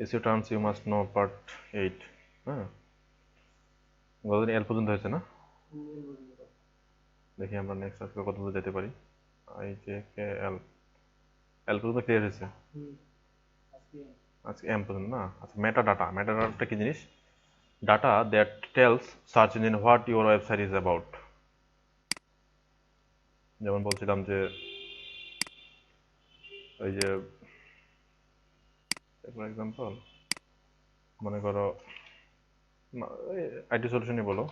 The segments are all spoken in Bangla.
SEO terms you must know part 8। হ্যাঁ, গতদিন এল পর্যন্ত হয়েছে না? দেখি আমরা নেক্সট আজকে কত দূর যেতে পারি। আই জে কে এল, এল পর্যন্ত ক্লিয়ার হয়েছে, আজকে এম পর্যন্ত না। আচ্ছা, মেটা ডাটা, মেটা ডাটাটা কি জিনিস? Data that tells search engine what your website is about. যেমন বলছিলাম যে ওই যে ফর এক্সাম্পল মনে করো আইটি সলিউশনই বলো,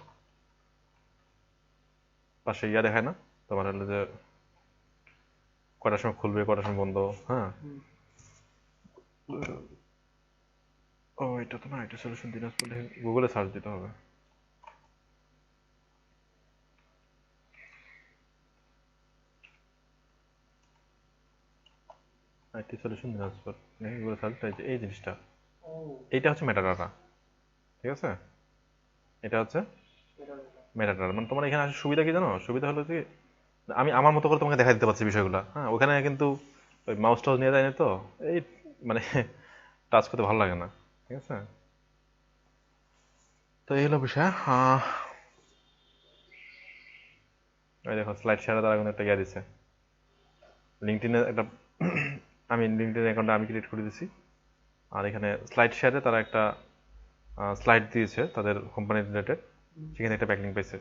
পাশে ইয়া দেখায় না তোমার হলো যে কটার সময় খুলবে কটার সময় বন্ধ। হ্যাঁ, ও এটা তো না, আইটি সলিউশন দিনাজপুর গুগলে সার্চ দিতে হবে। আইটি সলিউশন দিনাজপুর গুগলে সার্চ, এই জিনিসটা, এইটা হচ্ছে মেটা ডাটা। ঠিক আছে, এটা হচ্ছে মেটা ডাটা। মানে তোমার এখানে আসলে সুবিধা কি জানো? সুবিধা হলো যে আমি আমার মতো করে তোমাকে দেখা দিতে পারছি বিষয়গুলো। হ্যাঁ, ওখানে কিন্তু ওই মাউস টাউস নিয়ে যায় না তো, এই মানে টাচ করতে ভালো লাগে না। ঠিক আছে, তো এই হলো বিষয়। ওই দেখো স্লাইড শেয়ারে তারা কিন্তু একটা ইয়ে দিচ্ছে, লিঙ্কডইনে একটা আমি লিঙ্কডইন অ্যাকাউন্টে আমি ক্রিয়েট করে দিয়েছি। আর এখানে স্লাইড শেয়ারে তারা একটা স্লাইড দিয়েছে তাদের কোম্পানি রিলেটেড, সেখানে একটা ব্যাকলিঙ্ক পেয়েছে,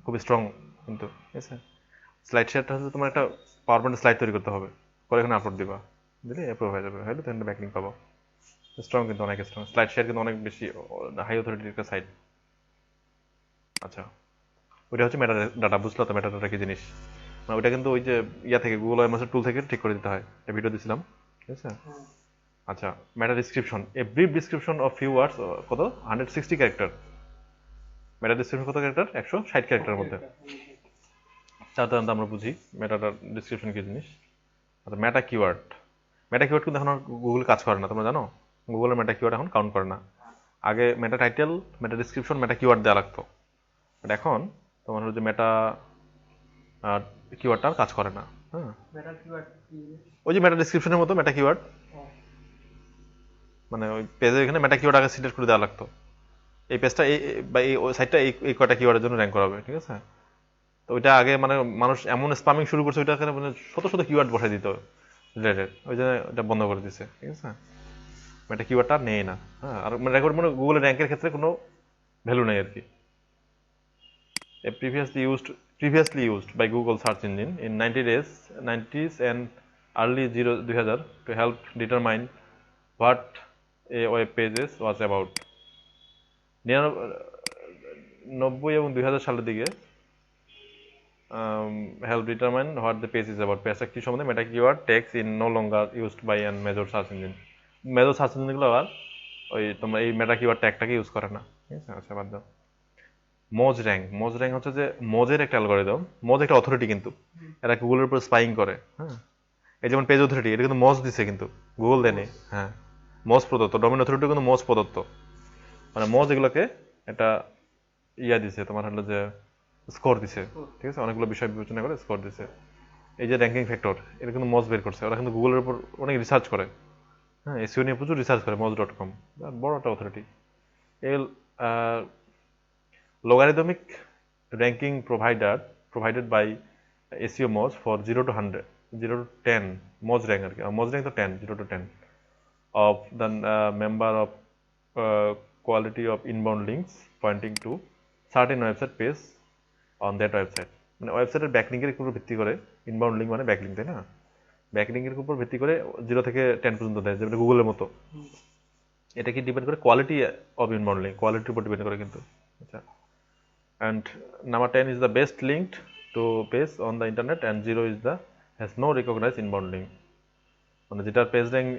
খুব স্ট্রং কিন্তু। ঠিক আছে, স্লাইড শেয়ারটা হচ্ছে তোমার একটা পাওয়ার পয়েন্ট স্লাইড তৈরি করতে হবে, করে এখানে আপলোড দিবা, দিলে অ্যাপ্রুভ হয়ে যাবে, হলে তখন ব্যাকলিঙ্ক পাবো। স্ট্রং কিন্তু, অনেক স্ট্রং স্লাইড শেয়ার, কিন্তু অনেক বেশি হাই অথরিটির একটা সাইট। আচ্ছা, ওইটা হচ্ছে মেটা ডাটা। বুঝলো তো মেটা ডাটা কি জিনিস? মানে ওইটা কিন্তু ওই যে ইয়া থেকে গুগল ওয়েবমাস্টার টুল থেকে ঠিক করে দিতে হয়, একটা ভিডিও দিছিলাম। ঠিক আছে, আচ্ছা, meta description, a brief description of few words, কত 160 ক্যারেক্টার। মেটা ডিসক্রিপশন কত ক্যারেক্টার? 160 ক্যারেক্টারের মধ্যে। সাধারণত আমরা বুঝি মেটাটার ডিসক্রিপশন কি জিনিস। আচ্ছা, মেটা কিওয়ার্ড, মেটা কিওয়ার্ড কিন্তু এখন আর গুগল কাজ করে না, তোমরা জানো? গুগলের মেটা কিওয়ার্ড এখন কাউন্ট করে না। আগে মেটা টাইটেল, মেটা ডিসক্রিপশন, মেটা কিওয়ার্ড দেওয়া লাগতো, বাট এখন তোমার হচ্ছে মেটা কিওয়ার্ডটা আর কাজ করে না। হ্যাঁ, ওই যে মেটা ডিসক্রিপশনের মতো মেটা কিওয়ার্ড, মানে ওই পেজের এখানে মেটা কিওয়ার্ড আগে সিলেক্ট করে দেওয়া লাগতো, এই পেজটা এই বা এই সাইটটা এই কয়টা কিওয়ার্ডের জন্য র্যাঙ্ক করাবে। ঠিক আছে, তো ওইটা আগে মানে মানুষ এমন স্পামিং শুরু করছে ওইটা মানে শত শত কিওয়ার্ড বসাই দিত রিলেটেড, ওই জন্য এটা বন্ধ করে দিছে। ঠিক আছে, এটা কিওয়ার্ডটা নেই না। হ্যাঁ, আর মানে রেকর্ড মানে গুগলের র্যাঙ্কের ক্ষেত্রে কোনো ভ্যালু নেই আর কি। A previously used by Google search engine in 90s and early 2000 to help determine what a web pages was about. 90 এবং 2000 সালের দিকে help determine what the page is about. পেজটা কি সম্বন্ধে, meta keyword tags in no longer used by an major search engine. Major search ইঞ্জিনগুলো আবার ওই তোমার এই মেটা কিওয়ার্ড ট্যাগটাকে ইউজ করে না। ঠিক আছে, আচ্ছা বাদ দাও। মোজ র্যাঙ্ক, মোজ র্যাঙ্ক হচ্ছে যে মোজের একটা অ্যালগরিদম। মোজ একটা অথরিটি কিন্তু, এরা গুগলের উপর স্পাইং করে। হ্যাঁ, এই যেমন পেজ অথরিটি, এটা কিন্তু মোজ দিছে, কিন্তু গুগল দেয়নি। হ্যাঁ, মোজ প্রদত্ত, ডোমেন অথরিটি কিন্তু মোজ প্রদত্ত, মানে মোজ এগুলোকে একটা ইয়া দিছে, তোমার হলো যে স্কোর দিছে। ঠিক আছে, অনেকগুলো বিষয় বিবেচনা করে স্কোর দিছে। এই যে র্যাঙ্কিং ফ্যাক্টর, এটা কিন্তু মজ বের করছে, ওরা কিন্তু গুগলের উপর অনেক রিসার্চ করে। হ্যাঁ, এসইও নিয়ে প্রচুর রিসার্চ করে মজ.কম, বড় একটা অথরিটি। এর logarithmic ranking provided by SEO Moz for 0 to 100, 0 to 10 Moz rank আর কি, Moz rank তো 10, 0 to 10 of the member of quality of inbound links pointing to certain website page on that website. মানে ওয়েবসাইটের ব্যাকলিংকের উপর ভিত্তি করে, ইনবাউন্ড লিঙ্ক মানে ব্যাকলিঙ্ক, তাই না? ব্যাকলিংকের উপর ভিত্তি করে 0 থেকে 10 পর্যন্ত দেয়, যেমন গুগলের মতো। এটা কি ডিপেন্ড করে কোয়ালিটি অফ ইনবাউন্ড লিঙ্ক, কোয়ালিটির উপর ডিপেন্ড করে কিন্তু। আচ্ছা, and number 10 is the best linked to page on the internet and 0 is the has no recognized inbound link. মানে যেটার পেজ র্যাঙ্ক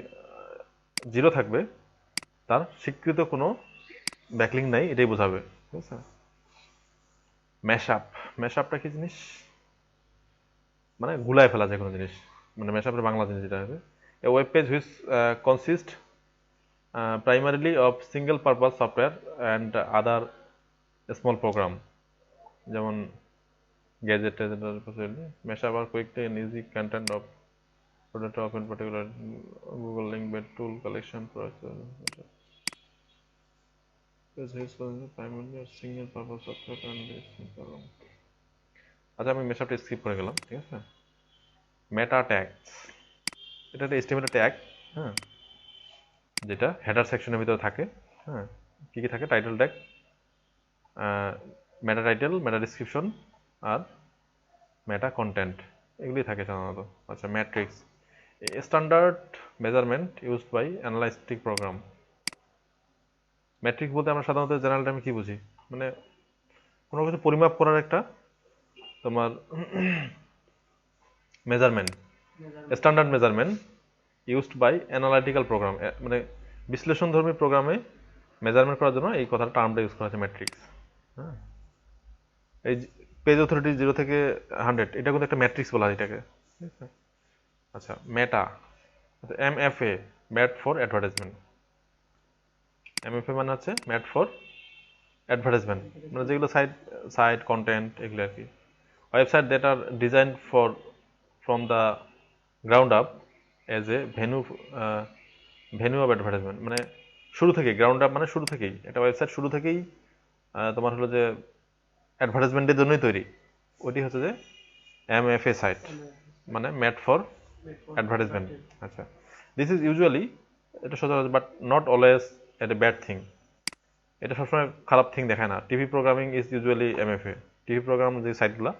0 থাকবে তার স্বীকৃত কোনো ব্যাকলিঙ্ক নাই, এটাই বোঝাবে। ঠিক আছে, ম্যাশআপ, ম্যাশআপটা কি জিনিস? মানে গুলায় ফেলা যায় কোনো জিনিস, মানে ম্যাশআপের বাংলা জিনিস যেটা হবে a web page which consist primarily of single purpose software and other small program, যেমন গ্যাজেট ট্যাজেট, মেশআপ আর quick and easy content of Product of in particular Google link based tool collection process. This is primarily a single purpose software and this আচ্ছা আমি মেশআপটা স্কিপ করে গেলাম, ঠিক আছে। মেটা ট্যাগস, এটা একটা HTML ট্যাগ, হ্যাঁ, যেটা হেডার সেকশনের ভিতরে থাকে। হ্যাঁ, কি কি থাকে? Title tag, meta title, meta description আর মেটা কন্টেন্ট, এগুলি থাকে সাধারণত। আচ্ছা, metrics, standard measurement used by analytic program. Metrics বলতে আমরা সাধারণত জেনারেল টাইমে কি বুঝি? মানে কোনো কিছু পরিমাপ করার একটা তোমার measurement, standard measurement used by analytical program, মানে বিশ্লেষণধর্মী প্রোগ্রামে মেজারমেন্ট করার জন্য এই কথাটা টার্মটা ইউজ করা হচ্ছে ম্যাট্রিক্স। হ্যাঁ, এই পেজ অথরিটি 0 থেকে 100, এটা কিন্তু একটা ম্যাট্রিক্স বলা হয় এটাকে, ঠিক আছে। আচ্ছা, meta, MFA, made for advertisement. MFA মানে হচ্ছে ম্যাট ফর অ্যাডভার্টাইজমেন্ট, মানে যেগুলো সাইট কন্টেন্ট এগুলো আর কি। Website that are design for from the ground up as a venue of advertisement, মানে শুরু থেকেই, গ্রাউন্ড আপ মানে শুরু থেকেই, একটা ওয়েবসাইট শুরু থেকেই তোমার হলো যে অ্যাডভার্টাইজমেন্টের জন্যই তৈরি, ওইটি হচ্ছে যে MFA সাইট, মানে মেড ফর অ্যাডভার্টাইজমেন্ট। আচ্ছা, দিস ইজ ইউজুয়ালি, এটা সচরাচর but not always at a bad thing, এটা সবসময় খারাপ থিং দেখায় না। TV programming is usually MFA, TV program যে সাইটগুলো,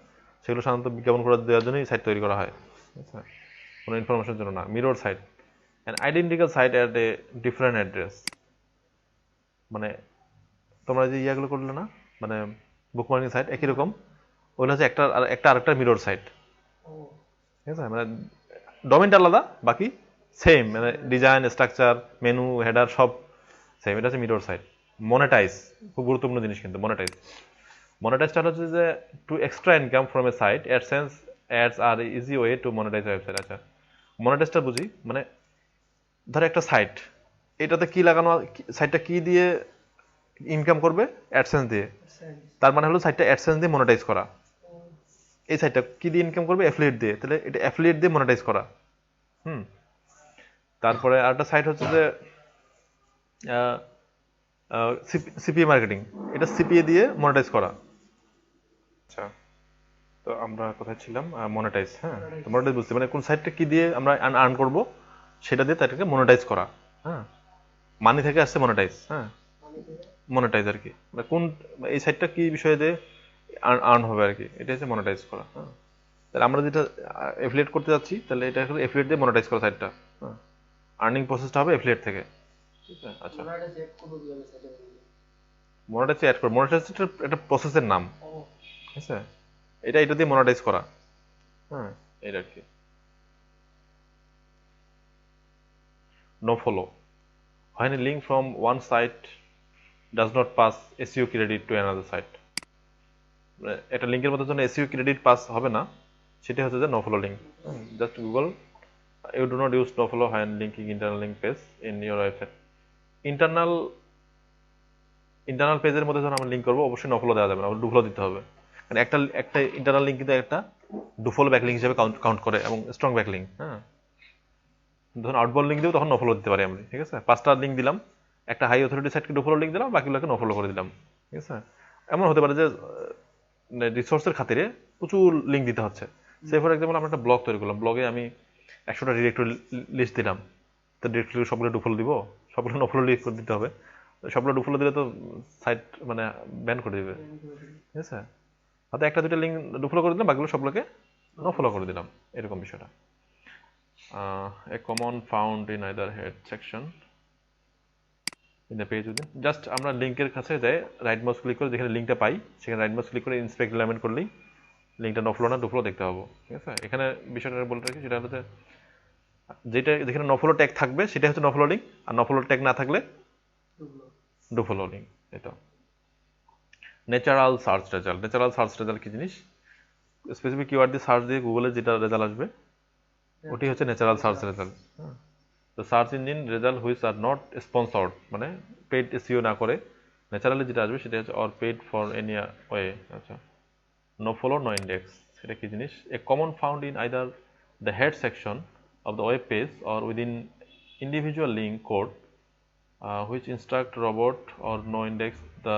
সেগুলো সাধারণত বিজ্ঞাপন করে দেওয়ার জন্যই সাইট তৈরি করা হয়, আচ্ছা, কোনো ইনফরমেশনের জন্য না। Mirror site, an identical site at a different address, মানে তোমরা যে ইয়াগুলো করলে না, মানে বুকমার্কিং সাইট একই রকম, ওগুলো হচ্ছে একটা আরেকটা মিরর সাইট, ঠিক আছে। মানে ডোমেইনটা আলাদা, বাকি সেম, মানে ডিজাইন, স্ট্রাকচার, মেনু, হেডার সব সেম, এটা হচ্ছে মিরর সাইট। মনেটাইজ, খুব গুরুত্বপূর্ণ জিনিস কিন্তু মনেটাইজ। মনেটাইজটা হচ্ছে যে to extra income from a site, AdSense ads are easy way to monetize website. আচ্ছা, মনেটাইজটা বুঝি, মানে ধর একটা সাইট, এটাতে কি লাগানো, সাইটটা কি দিয়ে ইনকাম করবে? অ্যাডসেন্স দিয়ে। তার মানে হলো সাইটটা অ্যাডসেন্স দিয়ে মনেটাইজ করা। এই সাইটটা কি দিয়ে ইনকাম করবে? অ্যাফিলিয়েট দিয়ে, তাহলে এটা অ্যাফিলিয়েট দিয়ে মনেটাইজ করা। হুম, তারপরে আরেকটা সাইট হচ্ছে যে সিপিএ মার্কেটিং, এটা সিপিএ দিয়ে মনেটাইজ করা। আচ্ছা, তো আমরা কোথায় ছিলাম? মনেটাইজ। হ্যাঁ, তো মনেটাইজ বুঝতে, মানে কোন সাইটটা কি দিয়ে আমরা আর্ন করব, সেটা দিয়ে তাদেরকে মনেটাইজ করা। হ্যাঁ, মানি থেকে আসছে মনেটাইজ। হ্যাঁ, মনেটাইজ আর কি, মানে কোন এই সাইটটা কি বিষয় দিয়ে আর্ন হবে আর কি, এটা হচ্ছে মনেটাইজ করা। হ্যাঁ, তাহলে আমরা যেটা এফিলিয়েট করতে যাচ্ছি, তাহলে এটা হলো এফিলিয়েট দিয়ে মনেটাইজ করা সাইটটা। হ্যাঁ, আর্নিং প্রসেসটা হবে এফিলিয়েট থেকে। ঠিক আছে। আচ্ছা, মনেটাইজ অ্যাড করে, মনেটাইজ একটা প্রসেসের নাম, ঠিক আছে, এটা দিয়ে মনেটাইজ করা। হ্যাঁ, এটা আর কি। No follow, when a link from one site does not pass SEO credit to another site, একটা লিংকের মধ্যে যখন SEO ক্রেডিট পাস হবে না, সেটা হচ্ছে যে no follow link. Just Google, you do not use no follow when linking internal link page in your website। Internal পেজের মধ্যে যখন আমরা লিঙ্ক করবো, অবশ্যই নো ফলো দেওয়া যাবে না, ডু ফলো দিতে হবে। কারণ একটা ইন্টারনাল লিঙ্ক কিন্তু একটা ডু ফলো ব্যাকলিঙ্ক হিসেবে কাউন্ট করে, এবং স্ট্রং ব্যাকলিঙ্ক। হ্যাঁ, যখন আউটবাউন্ড লিঙ্ক দেবো তখন নো ফলো দিতে পারি আমরা, ঠিক আছে। 5টা লিঙ্ক দিলাম, একটা হাই অথরিটি সাইটকে ডু ফলো লিঙ্ক দিলাম, বাকিগুলোকে নো ফলো করে দিলাম, ঠিক আছে। এমন হতে পারে যে রিসোর্সের খাতিরে প্রচুর লিঙ্ক দিতে হচ্ছে। সে ফর এক্সাম্পল, আমরা একটা ব্লগ তৈরি করলাম, ব্লগে আমি 100টা ডিরেক্টরি লিস্ট দিলাম, তো ডিরেক্টরি সবগুলো ডু ফলো দিব, সবগুলো নো ফলো লিস্ট করে দিতে হবে। সবগুলো ডু ফলো দিলে তো সাইট মানে ব্যান করে দিবে, ঠিক আছে। হয়তো 1টা 2টা লিঙ্ক ডু ফলো করে দিলাম, বাকিগুলো সবগুলোকে নো ফলো করে দিলাম, এরকম বিষয়টা। A common found in either head section in the page within, just আমরা লিঙ্কের কাছে যাই, রাইট মাউস ক্লিক করে যেখানে লিঙ্কটা পাই, সেখানে রাইট মাউস ক্লিক করে ইন্সপেক্ট এলিমেন্ট করলেই লিঙ্কটা নো ফলো না ডু ফলো দেখতে পাবো, ঠিক আছে। এখানে বিষয়টা বলে রাখি, সেটা হচ্ছে যেটা যেখানে নো ফলো ট্যাগ থাকবে সেটা হচ্ছে নো ফলো লিঙ্ক, আর নো ফলো ট্যাগ না থাকলে ডু ফলো লিঙ্ক। এটা natural search result. Natural search result কি জিনিস? স্পেসিফিক কিওয়ার্ড দিয়ে সার্চ দিয়ে গুগলে যেটা রেজাল্ট আসবে, ওটি হচ্ছে ন্যাচারাল সার্চ রেজাল্ট। তো search engine result which are not sponsored, মানে পেড এসইও না করে ন্যাচারালি যেটা আসবে সেটা হচ্ছে or paid for any way. আচ্ছা, নো ফলো নো ইন্ডেক্স, সেটা কি জিনিস? A common found in either the head section of the web page or within individual link code which instruct robot or no index the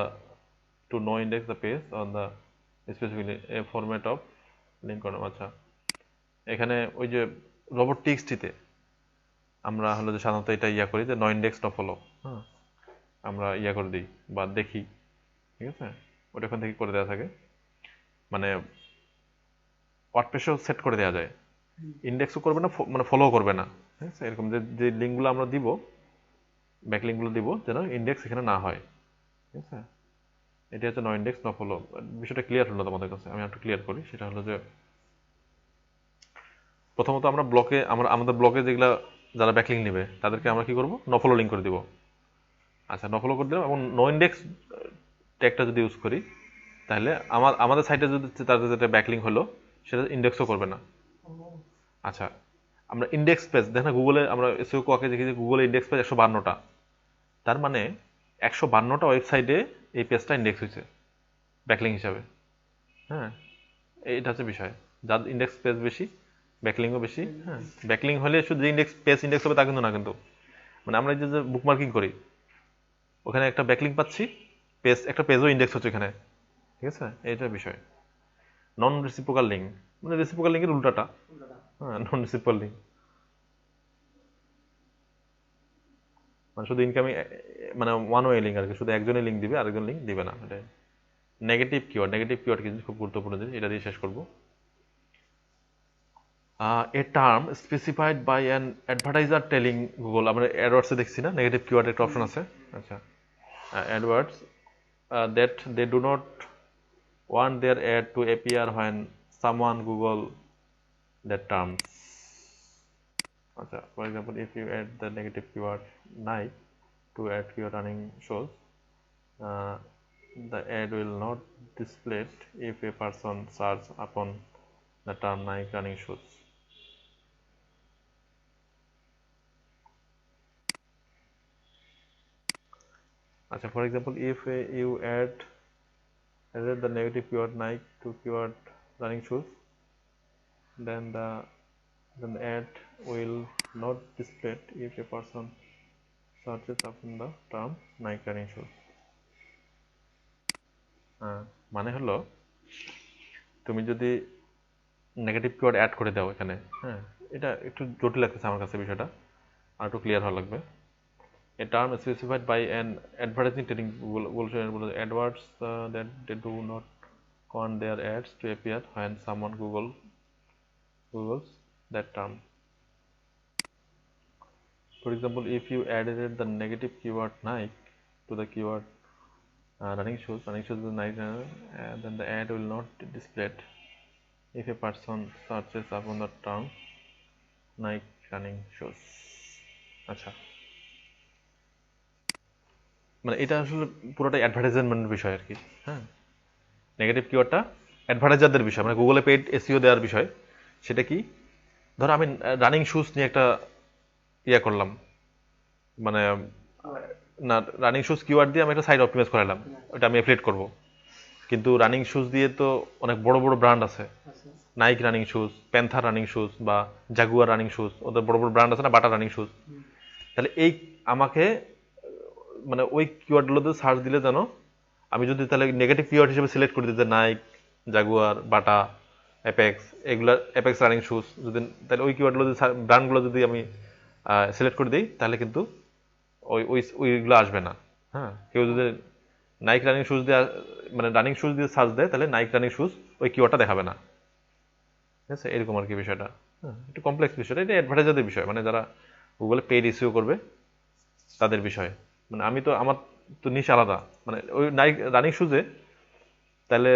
to no index the page on the specifically a format of link column। আচ্ছা, এখানে ওই যে রোবট টিএক্সটিতে আমরা হলো যে সাধারণত এটা করি যে নো ইন্ডেক্স নো ফলো, হ্যাঁ, আমরা করে দিই বা দেখি, ঠিক আছে, ওটা ওখান থেকে করে দেওয়া থাকে, মানে ওয়ার্ডপ্রেসেও সেট করে দেওয়া যায়, ইন্ডেক্সও করবে না মানে ফলো করবে না, ঠিক আছে, এরকম যে লিঙ্কগুলো আমরা দিব, ব্যাক লিঙ্কগুলো দিব যেন ইন্ডেক্স এখানে না হয়, ঠিক আছে, এটা হচ্ছে নো ইন্ডেক্স নো ফলো। বিষয়টা ক্লিয়ার হলো তোমাদের কাছে? আমি একটু ক্লিয়ার করি। সেটা হলো যে প্রথমত আমরা আমাদের ব্লকে যেগুলা যারা ব্যাকলিঙ্ক নেবে তাদেরকে আমরা কি করব, নো ফলো লিঙ্ক করে দিব। আচ্ছা, নো ফলো করে দিলাম এবং নো ইন্ডেক্স ট্যাগটা যদি ইউজ করি তাহলে আমাদের সাইটে যদি তাদের যেটা ব্যাকলিঙ্ক হলো সেটা ইন্ডেক্সও করবে না। আচ্ছা, আমরা ইন্ডেক্স পেজ দেখেন গুগলে, আমরা এসইও কোয়াকে দেখি যে গুগলে ইন্ডেক্স পেজ 152টা, তার মানে 152টা ওয়েবসাইটে এই পেজটা ইন্ডেক্স হয়েছে ব্যাকলিঙ্ক হিসাবে। হ্যাঁ, এটা হচ্ছে বিষয়। যার ইন্ডেক্স পেজ বেশি ব্যাকলিঙ্কও বেশি। হ্যাঁ, ব্যাকলিঙ্ক হলে শুধু পেজ ইন্ডেক্স হবে তা কিন্তু না, কিন্তু মানে আমরা যে বুকমার্কিং করি ওখানে একটা ব্যাকলিঙ্ক পাচ্ছি, একটা পেজও ইন্ডেক্স হচ্ছে এখানে, ঠিক আছে, এইটা বিষয়। নন রেসিপ্রোকাল লিঙ্ক মানে রেসিপ্রোকাল লিঙ্কের উল্টাটা। হ্যাঁ, নন রেসিপ্রোকাল লিঙ্ক মানে শুধু ইনকামিং, মানে ওয়ান ওয়ে লিঙ্ক আর কি, শুধু একজনই লিঙ্ক দিবে আরেকজন লিঙ্ক দিবে না। এটা নেগেটিভ কিওয়ার্ড কিন্তু খুব গুরুত্বপূর্ণ জিনিস, এটা দিয়ে শেষ করবো। a term specified by an advertiser telling Google, আমরা অ্যাডওয়ার্ডসে দেখছি না নেগেটিভ কিওয়ার্ড একটা অপশন আছে। আচ্ছা, AdWords that they do not want their ad to appear when someone Google that terms. আচ্ছা, for example, if you add the negative keyword Nike to ad your running shows, uh, the ad will not display if a person search upon the term Nike running shoes. আচ্ছা, for example, if you added the negative keyword Nike to keyword running shoes, then the ad will not display if a person searches upon the term Nike running shoes. মানে হলো তুমি যদি নেগেটিভ কিওয়ার্ড অ্যাড করে দাও এখানে, হ্যাঁ, এটা একটু জটিল লাগতেছে আমার কাছে বিষয়টা, আর একটু ক্লিয়ার হওয়া লাগবে। A term specified by an advertising telling Google AdWords that they do not want their ads to appear when someone Googles that term. For example, if you added the negative keyword Nike to the keyword running shoes is Nike, then the ad will not be displayed if a person searches upon the term Nike running shoes. আচ্ছা, মানে এটা আসলে পুরোটাই অ্যাডভার্টাইজমেন্টের বিষয় আর কি। হ্যাঁ, নেগেটিভ কিওয়ার্ডটা অ্যাডভার্টাইজারদের বিষয়, মানে গুগলে পেইড এসইও দেওয়ার বিষয়। সেটা কি, ধরো আমি রানিং শুজ নিয়ে একটা করলাম, মানে না, রানিং শুজ কিওয়ার্ড দিয়ে আমি একটা সাইট অপটিমাইজ করালাম, ওটা আমি অ্যাফিলিয়েট করব। কিন্তু রানিং শুজ দিয়ে তো অনেক বড় বড় ব্র্যান্ড আছে, Nike running shoes, Panther running shoes বা জাগুয়ার রানিং শুজ, ওদের বড় বড় ব্র্যান্ড আছে না, বাটা রানিং শুজ। তাহলে আমাকে মানে ওই কিওয়ার্ডগুলোতে সার্চ দিলে যেন আমি যদি তাহলে নেগেটিভ কিওয়ার্ড হিসেবে সিলেক্ট করে দিতে নাইক, জাগুয়ার, বাটা, অ্যাপেক্স, এগুলা অ্যাপেক্স রানিং শুজ, যদি তাহলে ওই কিওয়ার্ডগুলো ব্র্যান্ডগুলো যদি আমি সিলেক্ট করে দিই তাহলে কিন্তু ওইগুলো আসবে না। হ্যাঁ, কেউ যদি নাইক রানিং শুজ দিয়ে মানে রানিং শুজ দিয়ে সার্চ দেয় তাহলে নাইক রানিং শুজ ওই কিওয়ার্ডটা দেখাবে না, ঠিক আছে, এরকম আর কি বিষয়টা। হ্যাঁ, একটু কমপ্লেক্স বিষয়টা, এটা অ্যাডভার্টাইজারদের বিষয়, মানে যারা গুগলে পেইড এসইও করবে তাদের বিষয়। মানে আমার তো নিশ আলাদা, মানে ওই নাইক রানিং শুজে তাহলে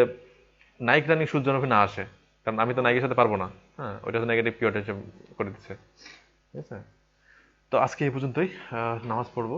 নাইক রানিং শুজ যেন না আসে, কারণ আমি তো নাইকের সাথে পারবো না। হ্যাঁ, ওইটা তো নেগেটিভ কিওয়ার্ড হিসেবে করে দিচ্ছে, ঠিক আছে। তো আজকে এই পর্যন্তই, নামাজ পড়বো।